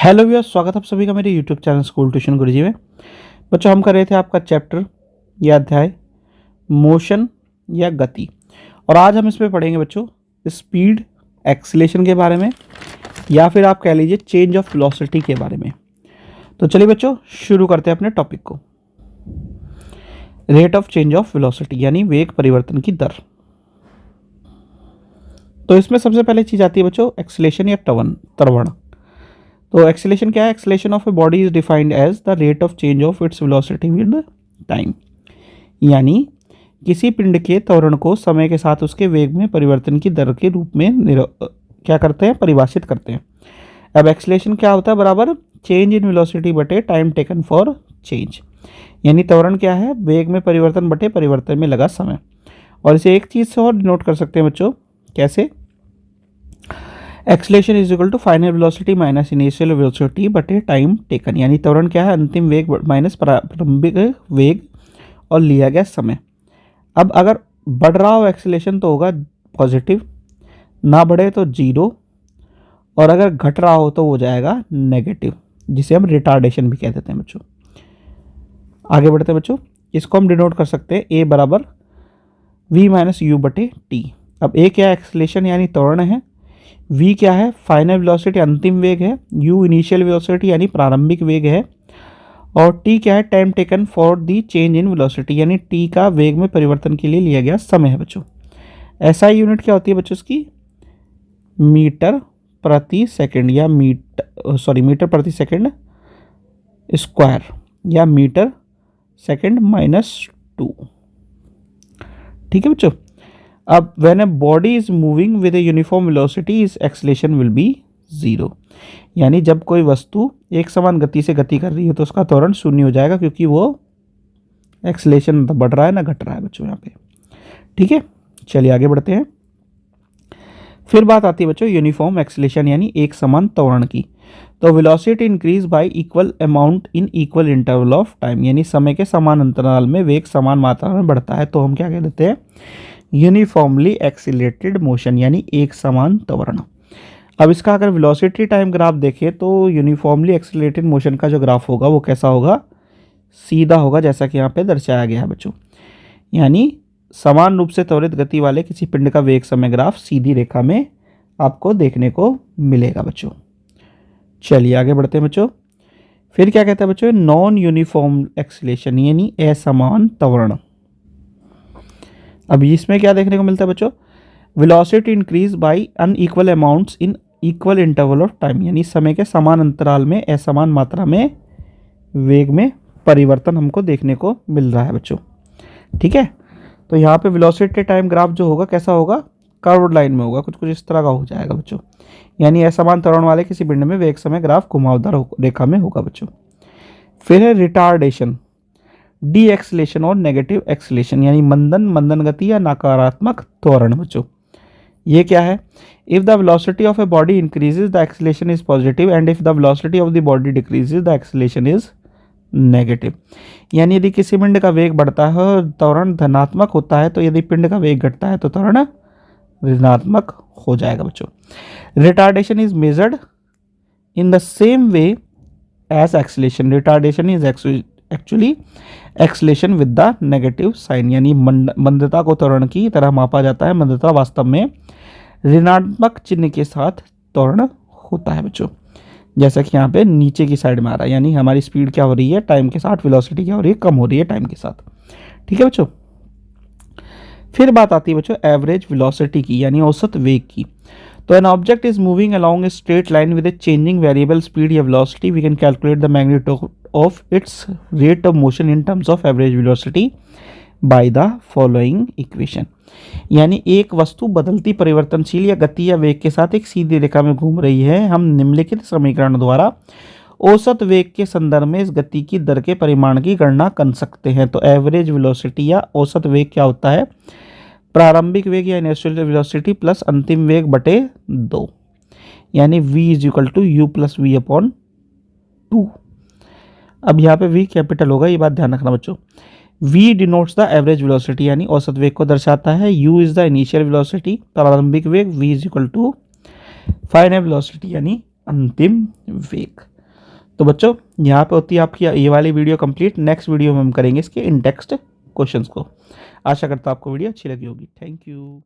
Hello भैया, स्वागत है आप सभी का मेरे यूट्यूब चैनल स्कूल ट्यूशन गुरुजी में। बच्चों, हम कर रहे थे आपका चैप्टर या अध्याय मोशन या गति, और आज हम इसमें पढ़ेंगे बच्चों स्पीड एक्सीलरेशन के बारे में, या फिर आप कह लीजिए चेंज ऑफ वेलोसिटी के बारे में। तो चलिए बच्चों, शुरू करते हैं अपने टॉपिक को। Rate of change of velocity यानी वेग परिवर्तन की दर। तो इसमें सबसे पहले चीज आती है बच्चों एक्सीलरेशन या त्वरण। तो एक्सीलरेशन क्या है? Acceleration of a body is defined as the rate of change of its velocity with time. यानी किसी पिंड के त्वरण को समय के साथ उसके वेग में परिवर्तन की दर के रूप में क्या करते हैं? परिभाषित करते हैं। अब एक्सीलरेशन क्या होता है? बराबर चेंज इन वेलोसिटी बटे टाइम टेकन फॉर चेंज। यानी त्वरण क्या है? वेग में परिवर्तन बटे परिवर्तन में लगा समय। और इसे एक चीज से और डिनोट कर सकते हैं बच्चों, कैसे? Acceleration is equal to final velocity minus initial velocity बटे टाइम टेकन। यानी त्वरण क्या है? अंतिम वेग माइनस प्रारंभिक वेग और लिया गया समय। अब अगर बढ़ रहा हो एक्सीलरेशन तो होगा पॉजिटिव, ना बढ़े तो जीरो, और अगर घट रहा हो तो हो जाएगा नेगेटिव, जिसे हम रिटार्डेशन भी कह देते हैं बच्चों। आगे बढ़ते हैं बच्चों, इसको हम डिनोट कर सकते हैं ए बराबर वी माइनस यू बटे टी। अब ए क्या है? एक्सीलरेशन यानी त्वरण है। v क्या है? फाइनल वेलोसिटी अंतिम वेग है। u इनिशियल वेलोसिटी यानी प्रारंभिक वेग है। और t क्या है? Time taken for the change in velocity, यानी t का वेग में परिवर्तन के लिए लिया गया समय है बच्चों। SI यूनिट क्या होती है बच्चों इसकी? मीटर प्रति सेकंड या मीटर प्रति सेकंड स्क्वायर या मीटर सेकंड -2। ठीक है बच्चों। अब when a body is moving with a uniform velocity is acceleration will be 0। यानी जब कोई वस्तु एक समान गति से गति कर रही है तो उसका त्वरण शून्य हो जाएगा, क्योंकि वो एक्सीलरेशन ना बढ़ रहा है ना घट रहा है बच्चों यहाँ पे। ठीक है, चलिए आगे बढ़ते हैं। फिर बात आती है बच्चों यूनिफॉर्म एक्सीलरेशन यानी एक समान त्वरण की। तो velocity increase y equal amount in equal interval of time, यानी समय के समान अंतराल में वेग समान मात्रा में बढ़ता है तो हम क्या कह देते हैं? यूनिफॉर्मली एक्सीलरेटेड मोशन, यानी एक समान त्वरण। अब इसका अगर वेलोसिटी टाइम ग्राफ देखें तो यूनिफॉर्मली एक्सीलरेटेड मोशन का जो ग्राफ होगा वो कैसा होगा? सीधा होगा, जैसा कि यहाँ पे दर्शाया गया है बच्चों। यानी समान रूप से त्वरित गति वाले किसी पिंड का वेग समय ग्राफ सीधी रेखा में आपको देखने को मिलेगा बच्चों। चलिए आगे बढ़ते हैं बच्चों। फिर क्या कहते हैं बच्चों? नॉन यूनिफॉर्म एक्सीलरेशन यानी असमान त्वरण। अब इसमें क्या देखने को मिलता है बच्चों? Velocity increase by unequal amounts in equal interval of time, यानी समय के समान अंतराल में असमान मात्रा में वेग में परिवर्तन हमको देखने को मिल रहा है बच्चों। ठीक है, तो यहाँ पे वेलोसिटी टाइम ग्राफ जो होगा कैसा होगा? कर्व्ड लाइन में होगा, कुछ इस तरह का हो जाएगा बच्चों। यानी असमान त्वरण वाले किसी पिंड में वेग समय ग्राफ घुमावदार रेखा में होगा बच्चों। फिर है रिटार्डेशन, डी एक्सीलरेशन और नेगेटिव एक्सीलरेशन, यानी मंदन गति या नकारात्मक त्वरण बच्चों। ये क्या है? If the velocity of a body increases the acceleration is positive and if the velocity of the body decreases the acceleration is negative. यानी यदि किसी पिंड का वेग बढ़ता है और त्वरण धनात्मक होता है, तो यदि पिंड का वेग घटता है तो त्वरण ऋणात्मक हो जाएगा बच्चों। Retardation is measured in the same way as acceleration. Retardation is actually acceleration with the negative sign, यानी मंदता को त्वरण की तरह मापा जाता है। मंदता वास्तव में ऋणात्मक चिन्ह के साथ त्वरण होता है बच्चों, जैसा कि यहाँ पे नीचे की साइड में आ रहा है। यानी हमारी स्पीड क्या हो रही है टाइम के साथ, वेलोसिटी क्या हो रही है? कम हो रही है टाइम के साथ। ठीक है बच्चों। फिर बात आती है बच्चों एवरेज वेलोसिटी की, यानी औसत वेग की। तो an object is moving along a straight line with a changing variable speed या velocity, we can calculate the magnitude of its rate of motion in terms of average velocity by the following equation. यानी एक वस्तु बदलती परिवर्तनशील या गति या वेग के साथ एक सीधी रेखा में घूम रही है। हम निम्नलिखित समीकरण द्वारा औसत वेग के संदर्भ में इस गति की दर के परिमाण की गणना कर सकते हैं। तो एवरेज वेलोसिटी या औसत वेग क्या होता है? प्रारंभिक वेग या इनिशियल वेलोसिटी प्लस अंतिम वेग बटे 2, यानी v is equal to u plus v upon 2। अब यहाँ पे v कैपिटल होगा, ये बात ध्यान रखना बच्चों। v denotes the average velocity यानी औसत वेग को दर्शाता है। u is the initial velocity प्रारंभिक वेग, v is equal to final velocity यानी अंतिम वेग। तो बच्चों यहाँ पे होती है आपकी ये वाली वीडियो कंप्लीट। नेक्स्ट वीडियो में हम करेंगे इसके इन टेक्स्ट क्वेश्चंस को। आशा करता हूँ आपको वीडियो अच्छी लगी होगी। Thank you.